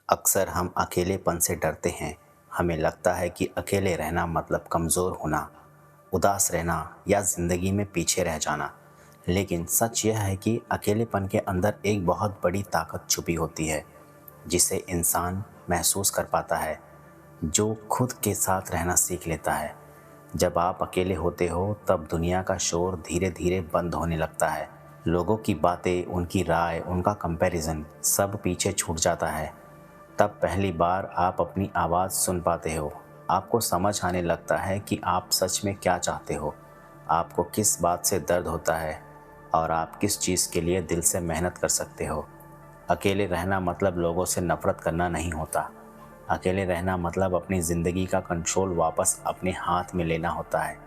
अक्सर हम अकेलेपन से डरते हैं। हमें लगता है कि अकेले रहना मतलब कमज़ोर होना, उदास रहना या ज़िंदगी में पीछे रह जाना। लेकिन सच यह है कि अकेलेपन के अंदर एक बहुत बड़ी ताकत छुपी होती है, जिसे इंसान महसूस कर पाता है, जो खुद के साथ रहना सीख लेता है। जब आप अकेले होते हो, तब दुनिया का शोर धीरे-धीरे बंद होने लगता है। लोगों की बातें, उनकी राय, उनका कंपैरिज़न सब पीछे छूट जाता है। तब पहली बार आप अपनी आवाज़ सुन पाते हो। आपको समझ आने लगता है कि आप सच में क्या चाहते हो, आपको किस बात से दर्द होता है और आप किस चीज़ के लिए दिल से मेहनत कर सकते हो। अकेले रहना मतलब लोगों से नफ़रत करना नहीं होता। अकेले रहना मतलब अपनी ज़िंदगी का कंट्रोल वापस अपने हाथ में लेना होता है।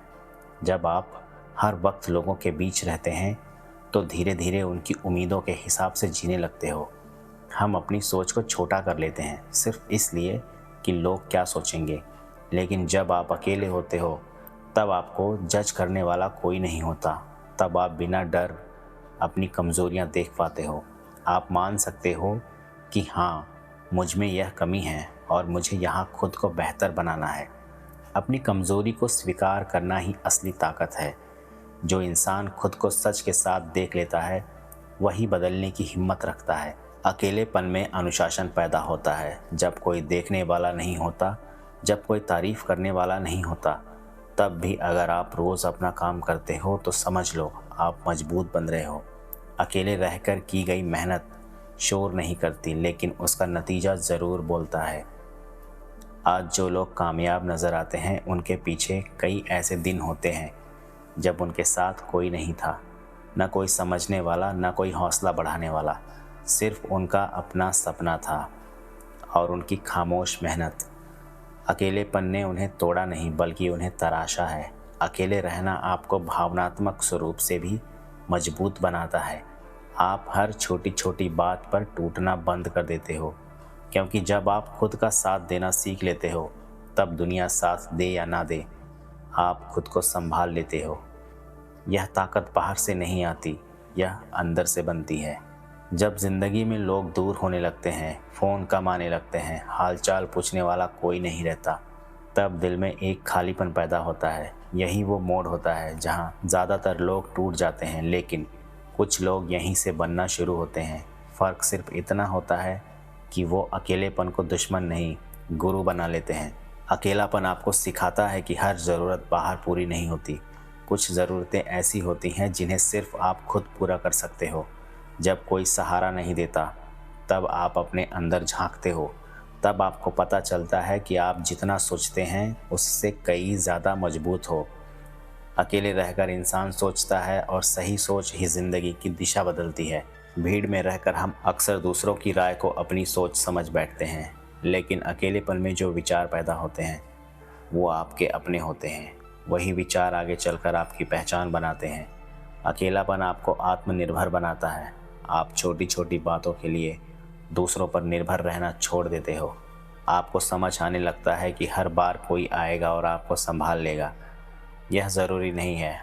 जब आप हर वक्त लोगों के बीच रहते हैं, तो धीरे-धीरे उनकी उम्मीदों के हिसाब से जीने लगते हो। हम अपनी सोच को छोटा कर लेते हैं सिर्फ इसलिए कि लोग क्या सोचेंगे। लेकिन जब आप अकेले होते हो, तब आपको जज करने वाला कोई नहीं होता। तब आप बिना डर अपनी कमज़ोरियाँ देख पाते हो। आप मान सकते हो कि हाँ, मुझ में यह कमी है और मुझे यहाँ खुद को बेहतर बनाना है। अपनी कमज़ोरी को स्वीकार करना ही असली ताकत है। जो इंसान खुद को सच के साथ देख लेता है, वही बदलने की हिम्मत रखता है। अकेलेपन में अनुशासन पैदा होता है। जब कोई देखने वाला नहीं होता, जब कोई तारीफ करने वाला नहीं होता, तब भी अगर आप रोज़ अपना काम करते हो तो समझ लो आप मजबूत बन रहे हो। अकेले रहकर की गई मेहनत शोर नहीं करती, लेकिन उसका नतीजा ज़रूर बोलता है। आज जो लोग कामयाब नज़र आते हैं, उनके पीछे कई ऐसे दिन होते हैं जब उनके साथ कोई नहीं था, न कोई समझने वाला, न कोई हौसला बढ़ाने वाला। सिर्फ उनका अपना सपना था और उनकी खामोश मेहनत। अकेलेपन ने उन्हें तोड़ा नहीं, बल्कि उन्हें तराशा है। अकेले रहना आपको भावनात्मक स्वरूप से भी मजबूत बनाता है। आप हर छोटी-छोटी बात पर टूटना बंद कर देते हो, क्योंकि जब आप खुद का साथ देना सीख लेते हो, तब दुनिया साथ दे या ना दे, आप खुद को संभाल लेते हो। यह ताकत बाहर से नहीं आती, यह अंदर से बनती है। जब ज़िंदगी में लोग दूर होने लगते हैं, फ़ोन कम आने लगते हैं, हालचाल पूछने वाला कोई नहीं रहता, तब दिल में एक खालीपन पैदा होता है। यही वो मोड़ होता है जहाँ ज़्यादातर लोग टूट जाते हैं, लेकिन कुछ लोग यहीं से बनना शुरू होते हैं। फ़र्क सिर्फ इतना होता है कि वो अकेलेपन को दुश्मन नहीं, गुरु बना लेते हैं। अकेलापन आपको सिखाता है कि हर ज़रूरत बाहर पूरी नहीं होती। कुछ ज़रूरतें ऐसी होती हैं जिन्हें सिर्फ आप खुद पूरा कर सकते हो। जब कोई सहारा नहीं देता, तब आप अपने अंदर झांकते हो। तब आपको पता चलता है कि आप जितना सोचते हैं, उससे कई ज़्यादा मजबूत हो। अकेले रहकर इंसान सोचता है और सही सोच ही ज़िंदगी की दिशा बदलती है। भीड़ में रहकर हम अक्सर दूसरों की राय को अपनी सोच समझ बैठते हैं, लेकिन अकेलेपन में जो विचार पैदा होते हैं, वो आपके अपने होते हैं। वही विचार आगे चलकर आपकी पहचान बनाते हैं। अकेलापन आपको आत्मनिर्भर बनाता है। आप छोटी-छोटी बातों के लिए दूसरों पर निर्भर रहना छोड़ देते हो। आपको समझ आने लगता है कि हर बार कोई आएगा और आपको संभाल लेगा। यह ज़रूरी नहीं है।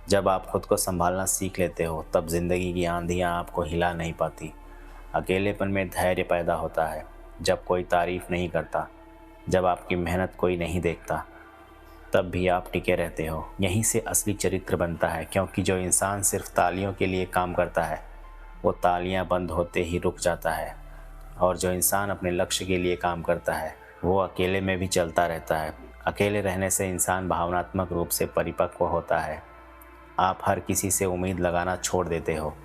जब आप खुद को संभालना सीख लेते हो, तब ज़िंदगी की आंधियाँ आपको हिला नहीं पाती। अकेलेपन में धैर्य पैदा होता है। जब कोई तारीफ़ नहीं करता, जब आपकी मेहनत कोई नहीं देखता, तब भी आप टिके रहते हो। यहीं से असली चरित्र बनता है, क्योंकि जो इंसान सिर्फ तालियों के लिए काम करता है, वो तालियां बंद होते ही रुक जाता है। और जो इंसान अपने लक्ष्य के लिए काम करता है, वो अकेले में भी चलता रहता है। अकेले रहने से इंसान भावनात्मक रूप से परिपक्व होता है। आप हर किसी से उम्मीद लगाना छोड़ देते हो।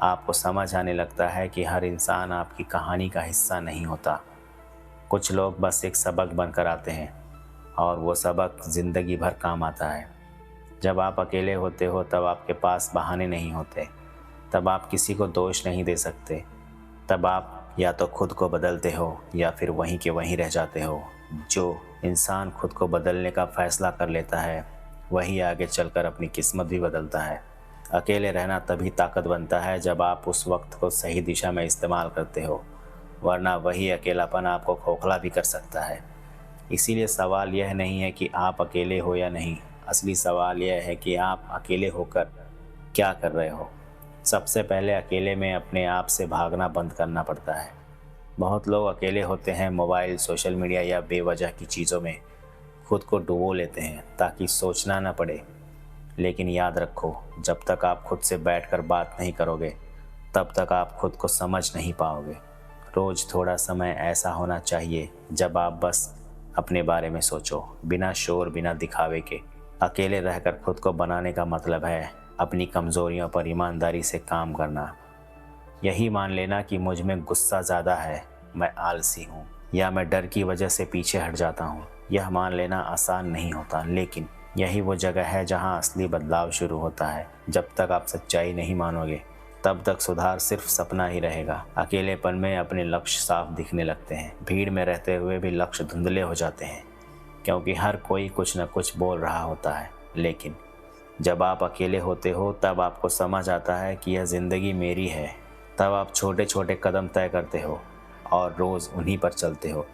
आपको समझ आने लगता है कि हर इंसान आपकी कहानी का हिस्सा नहीं होता। कुछ लोग बस एक सबक बनकर आते हैं, और वो सबक ज़िंदगी भर काम आता है। जब आप अकेले होते हो, तब आपके पास बहाने नहीं होते। तब आप किसी को दोष नहीं दे सकते। तब आप या तो खुद को बदलते हो या फिर वहीं के वहीं रह जाते हो। जो इंसान खुद को बदलने का फ़ैसला कर लेता है, वही आगे चलकर अपनी किस्मत भी बदलता है। अकेले रहना तभी ताकत बनता है जब आप उस वक्त को सही दिशा में इस्तेमाल करते हो, वरना वही अकेलापन आपको खोखला भी कर सकता है। इसीलिए सवाल यह नहीं है कि आप अकेले हो या नहीं, असली सवाल यह है कि आप अकेले होकर क्या कर रहे हो। सबसे पहले अकेले में अपने आप से भागना बंद करना पड़ता है। बहुत लोग अकेले होते हैं, मोबाइल, सोशल मीडिया या बेवजह की चीज़ों में खुद को डुबो लेते हैं ताकि सोचना न पड़े। लेकिन याद रखो, जब तक आप खुद से बैठकर बात नहीं करोगे तब तक आप खुद को समझ नहीं पाओगे। रोज़ थोड़ा समय ऐसा होना चाहिए जब आप बस अपने बारे में सोचो, बिना शोर, बिना दिखावे के। अकेले रहकर खुद को बनाने का मतलब है अपनी कमज़ोरियों पर ईमानदारी से काम करना। यही मान लेना कि मुझ में गुस्सा ज़्यादा है, मैं आलसी हूँ, या मैं डर की वजह से पीछे हट जाता हूँ। यह मान लेना आसान नहीं होता, लेकिन यही वो जगह है जहाँ असली बदलाव शुरू होता है। जब तक आप सच्चाई नहीं मानोगे तब तक सुधार सिर्फ सपना ही रहेगा। अकेलेपन में अपने लक्ष्य साफ दिखने लगते हैं। भीड़ में रहते हुए भी लक्ष्य धुंधले हो जाते हैं, क्योंकि हर कोई कुछ न कुछ बोल रहा होता है। लेकिन जब आप अकेले होते हो तब आपको समझ आता है कि यह ज़िंदगी मेरी है। तब आप छोटे छोटे कदम तय करते हो और रोज़ उन्हीं पर चलते हो।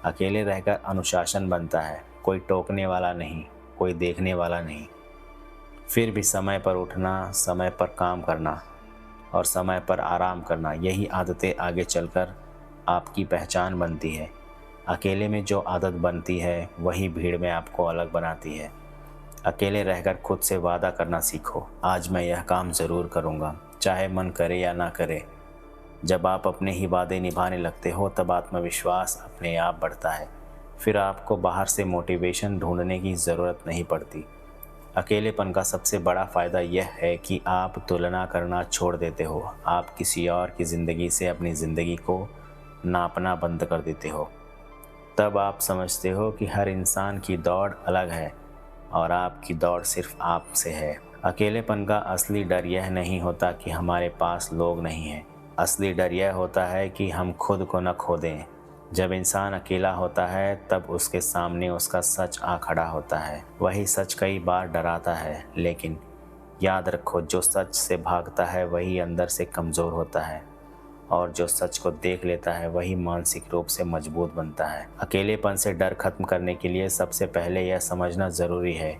अकेले रहकर अनुशासन बनता है, कोई टोकने वाला नहीं, कोई देखने वाला नहीं। फिर भी समय पर उठना, समय पर काम करना और समय पर आराम करना, यही आदतें आगे चलकर आपकी पहचान बनती है। अकेले में जो आदत बनती है वही भीड़ में आपको अलग बनाती है। अकेले रहकर खुद से वादा करना सीखो, आज मैं यह काम ज़रूर करूँगा, चाहे मन करे या ना करे। जब आप अपने ही वादे निभाने लगते हो तब आत्मविश्वास अपने आप बढ़ता है। फिर आपको बाहर से मोटिवेशन ढूंढने की ज़रूरत नहीं पड़ती। अकेलेपन का सबसे बड़ा फ़ायदा यह है कि आप तुलना करना छोड़ देते हो। आप किसी और की ज़िंदगी से अपनी ज़िंदगी को नापना बंद कर देते हो। तब आप समझते हो कि हर इंसान की दौड़ अलग है और आपकी दौड़ सिर्फ आप से है। अकेलेपन का असली डर यह नहीं होता कि हमारे पास लोग नहीं हैं। असली डर यह होता है कि हम खुद को न खो दें। जब इंसान अकेला होता है तब उसके सामने उसका सच आ खड़ा होता है। वही सच कई बार डराता है, लेकिन याद रखो, जो सच से भागता है वही अंदर से कमज़ोर होता है और जो सच को देख लेता है वही मानसिक रूप से मजबूत बनता है। अकेलेपन से डर खत्म करने के लिए सबसे पहले यह समझना ज़रूरी है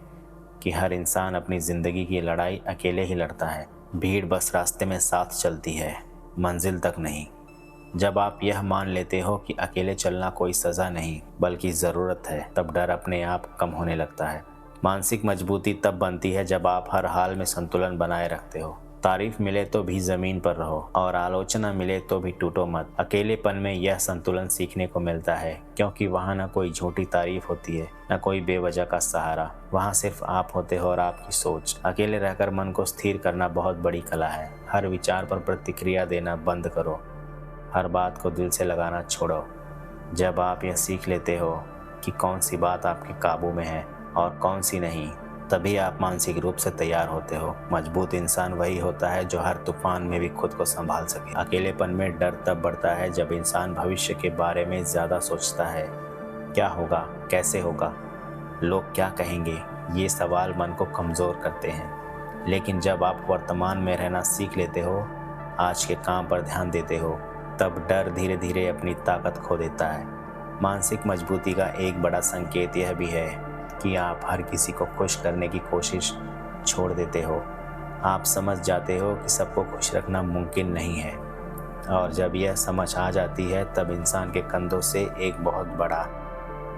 कि हर इंसान अपनी ज़िंदगी की लड़ाई अकेले ही लड़ता है। भीड़ बस रास्ते में साथ चलती है, मंजिल तक नहीं। जब आप यह मान लेते हो कि अकेले चलना कोई सज़ा नहीं बल्कि ज़रूरत है, तब डर अपने आप कम होने लगता है। मानसिक मजबूती तब बनती है जब आप हर हाल में संतुलन बनाए रखते हो। तारीफ मिले तो भी ज़मीन पर रहो और आलोचना मिले तो भी टूटो मत। अकेलेपन में यह संतुलन सीखने को मिलता है, क्योंकि वहाँ न कोई झूठी तारीफ होती है, न कोई बेवजह का सहारा। वहाँ सिर्फ आप होते हो और आपकी सोच। अकेले रहकर मन को स्थिर करना बहुत बड़ी कला है। हर विचार पर प्रतिक्रिया देना बंद करो, हर बात को दिल से लगाना छोड़ो। जब आप यह सीख लेते हो कि कौन सी बात आपके काबू में है और कौन सी नहीं, तभी आप मानसिक रूप से तैयार होते हो। मजबूत इंसान वही होता है जो हर तूफान में भी खुद को संभाल सके। अकेलेपन में डर तब बढ़ता है जब इंसान भविष्य के बारे में ज़्यादा सोचता है। क्या होगा, कैसे होगा, लोग क्या कहेंगे, ये सवाल मन को कमज़ोर करते हैं। लेकिन जब आप वर्तमान में रहना सीख लेते हो, आज के काम पर ध्यान देते हो, तब डर धीरे धीरे अपनी ताकत खो देता है। मानसिक मजबूती का एक बड़ा संकेत यह भी है कि आप हर किसी को खुश करने की कोशिश छोड़ देते हो। आप समझ जाते हो कि सबको खुश रखना मुमकिन नहीं है, और जब यह समझ आ जाती है तब इंसान के कंधों से एक बहुत बड़ा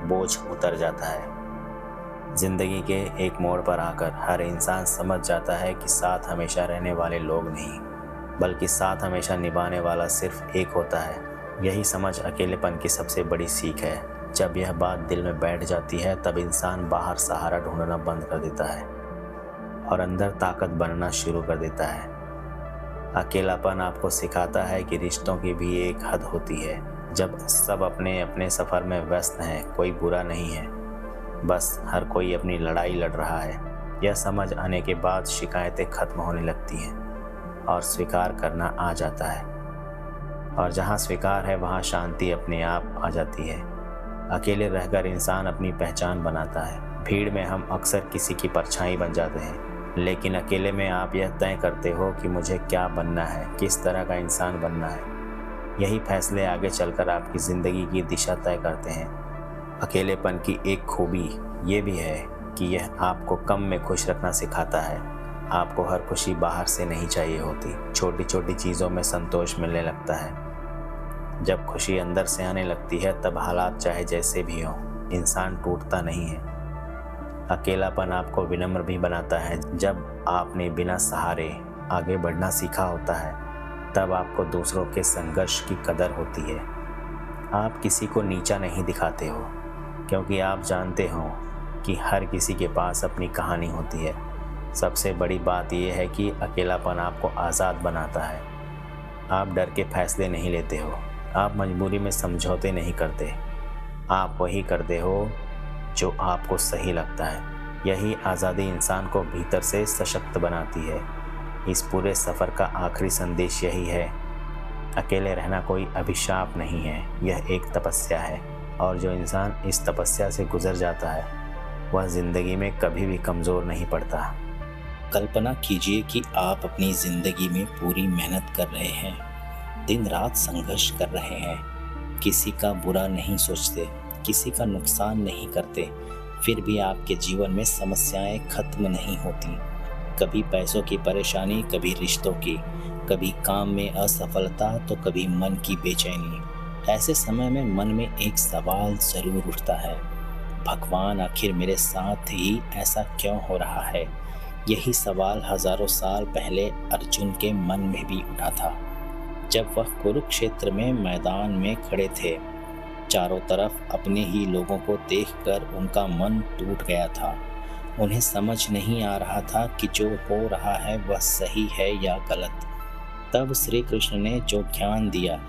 बोझ उतर जाता है। जिंदगी के एक मोड़ पर आकर हर इंसान समझ जाता है कि साथ हमेशा रहने वाले लोग नहीं, बल्कि साथ हमेशा निभाने वाला सिर्फ एक होता है। यही समझ अकेलेपन की सबसे बड़ी सीख है। जब यह बात दिल में बैठ जाती है तब इंसान बाहर सहारा ढूंढना बंद कर देता है और अंदर ताकत बनना शुरू कर देता है। अकेलापन आपको सिखाता है कि रिश्तों की भी एक हद होती है। जब सब अपने अपने सफ़र में व्यस्त हैं, कोई बुरा नहीं है, बस हर कोई अपनी लड़ाई लड़ रहा है। यह समझ आने के बाद शिकायतें खत्म होने लगती हैं और स्वीकार करना आ जाता है, और जहाँ स्वीकार है वहाँ शांति अपने आप आ जाती है। अकेले रहकर इंसान अपनी पहचान बनाता है। भीड़ में हम अक्सर किसी की परछाई बन जाते हैं, लेकिन अकेले में आप यह तय करते हो कि मुझे क्या बनना है, किस तरह का इंसान बनना है। यही फैसले आगे चलकर आपकी ज़िंदगी की दिशा तय करते हैं। अकेलेपन की एक खूबी ये भी है कि यह आपको कम में खुश रखना सिखाता है। आपको हर खुशी बाहर से नहीं चाहिए होती, छोटी छोटी चीज़ों में संतोष मिलने लगता है। जब खुशी अंदर से आने लगती है तब हालात चाहे जैसे भी हों, इंसान टूटता नहीं है। अकेलापन आपको विनम्र भी बनाता है। जब आपने बिना सहारे आगे बढ़ना सीखा होता है तब आपको दूसरों के संघर्ष की कदर होती है। आप किसी को नीचा नहीं दिखाते हो क्योंकि आप जानते हो कि हर किसी के पास अपनी कहानी होती है। सबसे बड़ी बात यह है कि अकेलापन आपको आज़ाद बनाता है। आप डर के फैसले नहीं लेते हो, आप मजबूरी में समझौते नहीं करते। आप वही करते हो जो आपको सही लगता है। यही आज़ादी इंसान को भीतर से सशक्त बनाती है। इस पूरे सफ़र का आखिरी संदेश यही है, अकेले रहना कोई अभिशाप नहीं है, यह एक तपस्या है। और जो इंसान इस तपस्या से गुजर जाता है वह ज़िंदगी में कभी भी कमज़ोर नहीं पड़ता। कल्पना कीजिए कि आप अपनी ज़िंदगी में पूरी मेहनत कर रहे हैं, दिन रात संघर्ष कर रहे हैं, किसी का बुरा नहीं सोचते, किसी का नुकसान नहीं करते, फिर भी आपके जीवन में समस्याएं खत्म नहीं होती। कभी पैसों की परेशानी, कभी रिश्तों की, कभी काम में असफलता तो कभी मन की बेचैनी। ऐसे समय में मन में एक सवाल ज़रूर उठता है, भगवान आखिर मेरे साथ ही ऐसा क्यों हो रहा है। यही सवाल हजारों साल पहले अर्जुन के मन में भी उठा था, जब वह कुरुक्षेत्र में मैदान में खड़े थे। चारों तरफ अपने ही लोगों को देखकर उनका मन टूट गया था। उन्हें समझ नहीं आ रहा था कि जो हो रहा है वह सही है या गलत। तब श्री कृष्ण ने जो ज्ञान दिया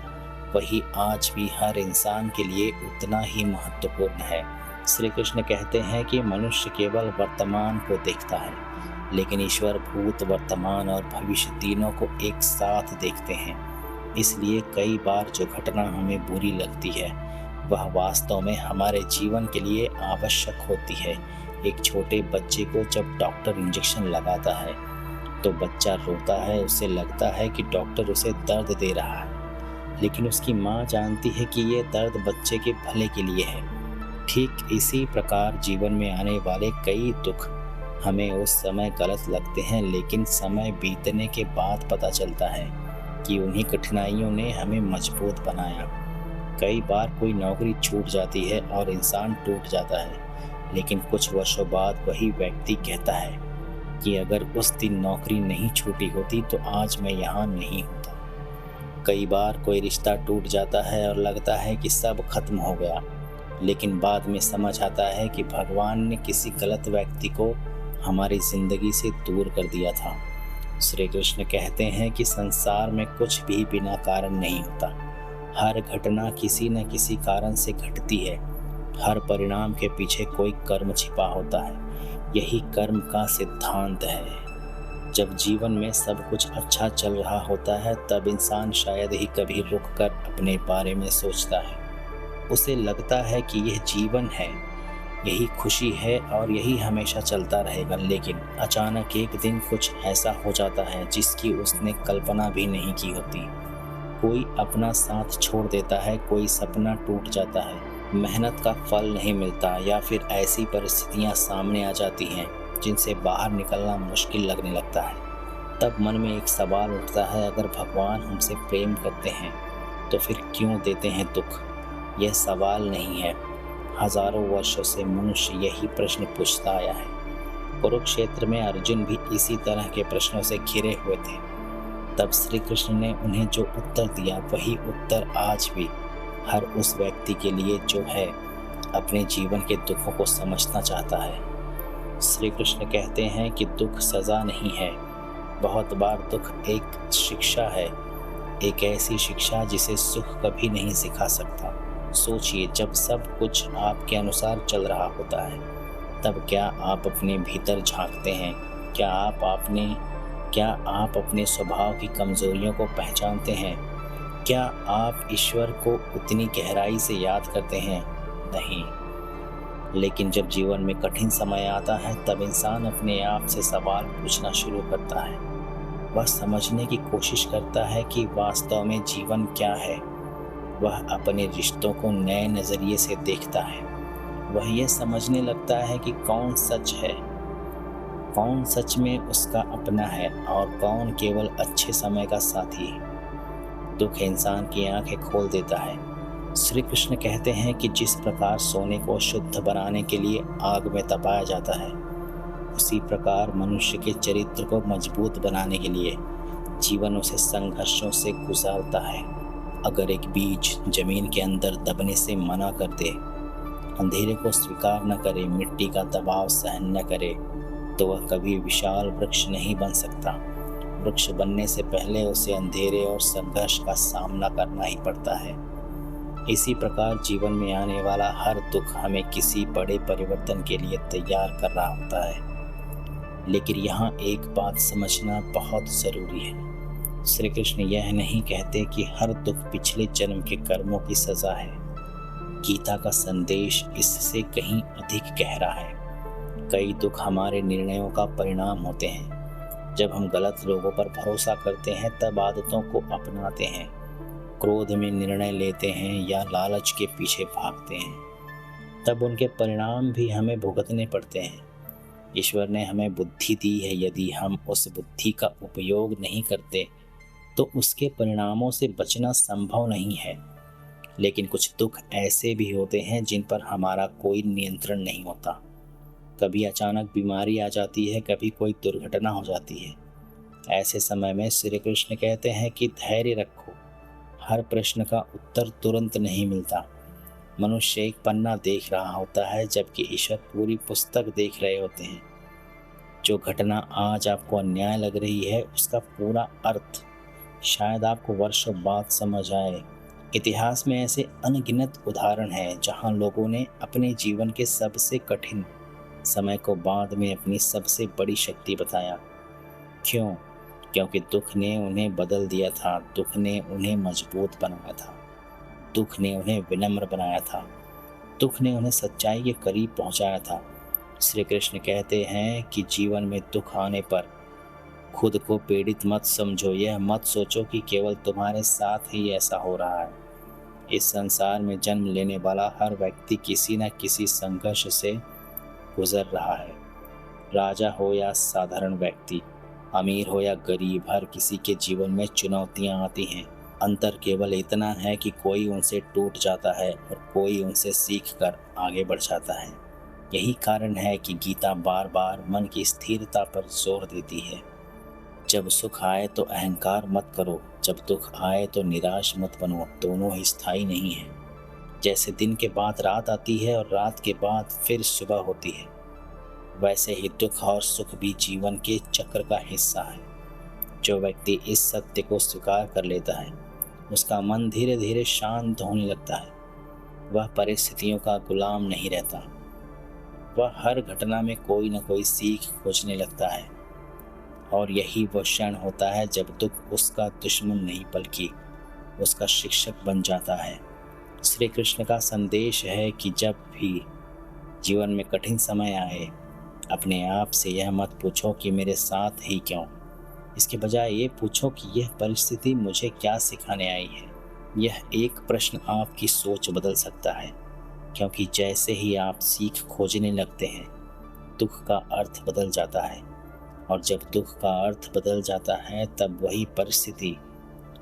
वही आज भी हर इंसान के लिए उतना ही महत्वपूर्ण है। श्री कृष्ण कहते हैं कि मनुष्य केवल वर्तमान को देखता है, लेकिन ईश्वर भूत, वर्तमान और भविष्य तीनों को एक साथ देखते हैं। इसलिए कई बार जो घटना हमें बुरी लगती है वह वास्तव में हमारे जीवन के लिए आवश्यक होती है। एक छोटे बच्चे को जब डॉक्टर इंजेक्शन लगाता है तो बच्चा रोता है, उसे लगता है कि डॉक्टर उसे दर्द दे रहा है, लेकिन उसकी माँ जानती है कि ये दर्द बच्चे के भले के लिए है। ठीक इसी प्रकार जीवन में आने वाले कई दुख हमें उस समय गलत लगते हैं, लेकिन समय बीतने के बाद पता चलता है कि उन्हीं कठिनाइयों ने हमें मजबूत बनाया। कई बार कोई नौकरी छूट जाती है और इंसान टूट जाता है, लेकिन कुछ वर्षों बाद वही व्यक्ति कहता है कि अगर उस दिन नौकरी नहीं छूटी होती तो आज मैं यहाँ नहीं होता। कई बार कोई रिश्ता टूट जाता है और लगता है कि सब खत्म हो गया, लेकिन बाद में समझ आता है कि भगवान ने किसी गलत व्यक्ति को हमारी जिंदगी से दूर कर दिया था। श्री कृष्ण कहते हैं कि संसार में कुछ भी बिना कारण नहीं होता। हर घटना किसी न किसी कारण से घटती है। हर परिणाम के पीछे कोई कर्म छिपा होता है। यही कर्म का सिद्धांत है। जब जीवन में सब कुछ अच्छा चल रहा होता है तब इंसान शायद ही कभी रुककर अपने बारे में सोचता है। उसे लगता है कि यह जीवन है, यही खुशी है और यही हमेशा चलता रहेगा। लेकिन अचानक एक दिन कुछ ऐसा हो जाता है जिसकी उसने कल्पना भी नहीं की होती। कोई अपना साथ छोड़ देता है, कोई सपना टूट जाता है, मेहनत का फल नहीं मिलता, या फिर ऐसी परिस्थितियां सामने आ जाती हैं जिनसे बाहर निकलना मुश्किल लगने लगता है। तब मन में एक सवाल उठता है, अगर भगवान हमसे प्रेम करते हैं तो फिर क्यों देते हैं दुख। यह सवाल नहीं है, हजारों वर्षों से मनुष्य यही प्रश्न पूछता आया है। कुरुक्षेत्र में अर्जुन भी इसी तरह के प्रश्नों से घिरे हुए थे। तब श्री कृष्ण ने उन्हें जो उत्तर दिया वही उत्तर आज भी हर उस व्यक्ति के लिए जो है अपने जीवन के दुखों को समझना चाहता है। श्री कृष्ण कहते हैं कि दुख सज़ा नहीं है, बहुत बार दुख एक शिक्षा है, एक ऐसी शिक्षा जिसे सुख कभी नहीं सिखा सकता। सोचिए, जब सब कुछ आपके अनुसार चल रहा होता है तब क्या आप अपने भीतर झांकते हैं? क्या आप अपने स्वभाव की कमजोरियों को पहचानते हैं? क्या आप ईश्वर को उतनी गहराई से याद करते हैं? नहीं। लेकिन जब जीवन में कठिन समय आता है तब इंसान अपने आप से सवाल पूछना शुरू करता है। वह समझने की कोशिश करता है कि वास्तव में जीवन क्या है। वह अपने रिश्तों को नए नज़रिए से देखता है। वह यह समझने लगता है कि कौन सच है, कौन सच में उसका अपना है और कौन केवल अच्छे समय का साथी है। दुख इंसान की आंखें खोल देता है। श्री कृष्ण कहते हैं कि जिस प्रकार सोने को शुद्ध बनाने के लिए आग में तपाया जाता है, उसी प्रकार मनुष्य के चरित्र को मजबूत बनाने के लिए जीवन उसे संघर्षों से गुजारता है। अगर एक बीज जमीन के अंदर दबने से मना कर दे, अंधेरे को स्वीकार न करे, मिट्टी का दबाव सहन न करे, तो वह कभी विशाल वृक्ष नहीं बन सकता। वृक्ष बनने से पहले उसे अंधेरे और संघर्ष का सामना करना ही पड़ता है। इसी प्रकार जीवन में आने वाला हर दुख हमें किसी बड़े परिवर्तन के लिए तैयार कर रहा होता है। लेकिन यहाँ एक बात समझना बहुत ज़रूरी है। श्री कृष्ण यह नहीं कहते कि हर दुख पिछले जन्म के कर्मों की सज़ा है। गीता का संदेश इससे कहीं अधिक गहरा है। कई दुख हमारे निर्णयों का परिणाम होते हैं। जब हम गलत लोगों पर भरोसा करते हैं, तब आदतों को अपनाते हैं, क्रोध में निर्णय लेते हैं या लालच के पीछे भागते हैं, तब उनके परिणाम भी हमें भुगतने पड़ते हैं। ईश्वर ने हमें बुद्धि दी है, यदि हम उस बुद्धि का उपयोग नहीं करते तो उसके परिणामों से बचना संभव नहीं है। लेकिन कुछ दुख ऐसे भी होते हैं जिन पर हमारा कोई नियंत्रण नहीं होता। कभी अचानक बीमारी आ जाती है, कभी कोई दुर्घटना हो जाती है। ऐसे समय में श्री कृष्ण कहते हैं कि धैर्य रखो। हर प्रश्न का उत्तर तुरंत नहीं मिलता। मनुष्य एक पन्ना देख रहा होता है, जबकि ईश्वर पूरी पुस्तक देख रहे होते हैं। जो घटना आज आपको अन्याय लग रही है, उसका पूरा अर्थ शायद आपको वर्षों बाद समझ आए। इतिहास में ऐसे अनगिनत उदाहरण हैं जहां लोगों ने अपने जीवन के सबसे कठिन समय को बाद में अपनी सबसे बड़ी शक्ति बताया। क्यों? क्योंकि दुख ने उन्हें बदल दिया था, दुख ने उन्हें मजबूत बनाया था, दुख ने उन्हें विनम्र बनाया था, दुख ने उन्हें सच्चाई के करीब पहुंचाया था। श्री कृष्ण कहते हैं कि जीवन में दुख आने पर खुद को पीड़ित मत समझो। यह मत सोचो कि केवल तुम्हारे साथ ही ऐसा हो रहा है। इस संसार में जन्म लेने वाला हर व्यक्ति किसी न किसी संघर्ष से गुजर रहा है। राजा हो या साधारण व्यक्ति, अमीर हो या गरीब, हर किसी के जीवन में चुनौतियां आती हैं। अंतर केवल इतना है कि कोई उनसे टूट जाता है और कोई उनसे सीख कर आगे बढ़ जाता है। यही कारण है कि गीता बार बार मन की स्थिरता पर जोर देती है। जब सुख आए तो अहंकार मत करो, जब दुख आए तो निराश मत बनो। दोनों ही स्थायी नहीं है। जैसे दिन के बाद रात आती है और रात के बाद फिर सुबह होती है, वैसे ही दुख और सुख भी जीवन के चक्र का हिस्सा है। जो व्यक्ति इस सत्य को स्वीकार कर लेता है, उसका मन धीरे धीरे शांत होने लगता है। वह परिस्थितियों का गुलाम नहीं रहता। वह हर घटना में कोई न कोई सीख खोजने लगता है। और यही वो क्षण होता है जब दुख उसका दुश्मन नहीं बल्कि उसका शिक्षक बन जाता है। श्री कृष्ण का संदेश है कि जब भी जीवन में कठिन समय आए, अपने आप से यह मत पूछो कि मेरे साथ ही क्यों। इसके बजाय ये पूछो कि यह परिस्थिति मुझे क्या सिखाने आई है। यह एक प्रश्न आपकी सोच बदल सकता है, क्योंकि जैसे ही आप सीख खोजने लगते हैं, दुख का अर्थ बदल जाता है। और जब दुख का अर्थ बदल जाता है, तब वही परिस्थिति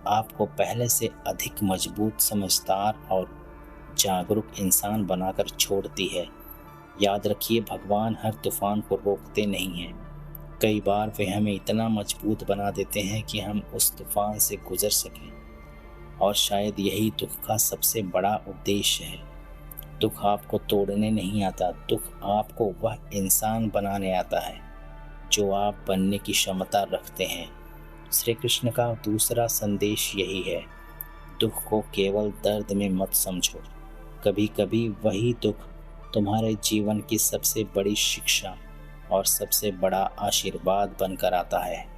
आपको पहले से अधिक मजबूत, समझदार और जागरूक इंसान बनाकर छोड़ती है। याद रखिए, भगवान हर तूफान को रोकते नहीं हैं। कई बार वे हमें इतना मजबूत बना देते हैं कि हम उस तूफान से गुजर सकें। और शायद यही दुख का सबसे बड़ा उद्देश्य है। दुख आपको तोड़ने नहीं आता, दुख आपको वह इंसान बनाने आता है जो आप बनने की क्षमता रखते हैं। श्री कृष्ण का दूसरा संदेश यही है, दुख को केवल दर्द में मत समझो। कभी कभी वही दुख तुम्हारे जीवन की सबसे बड़ी शिक्षा और सबसे बड़ा आशीर्वाद बनकर आता है।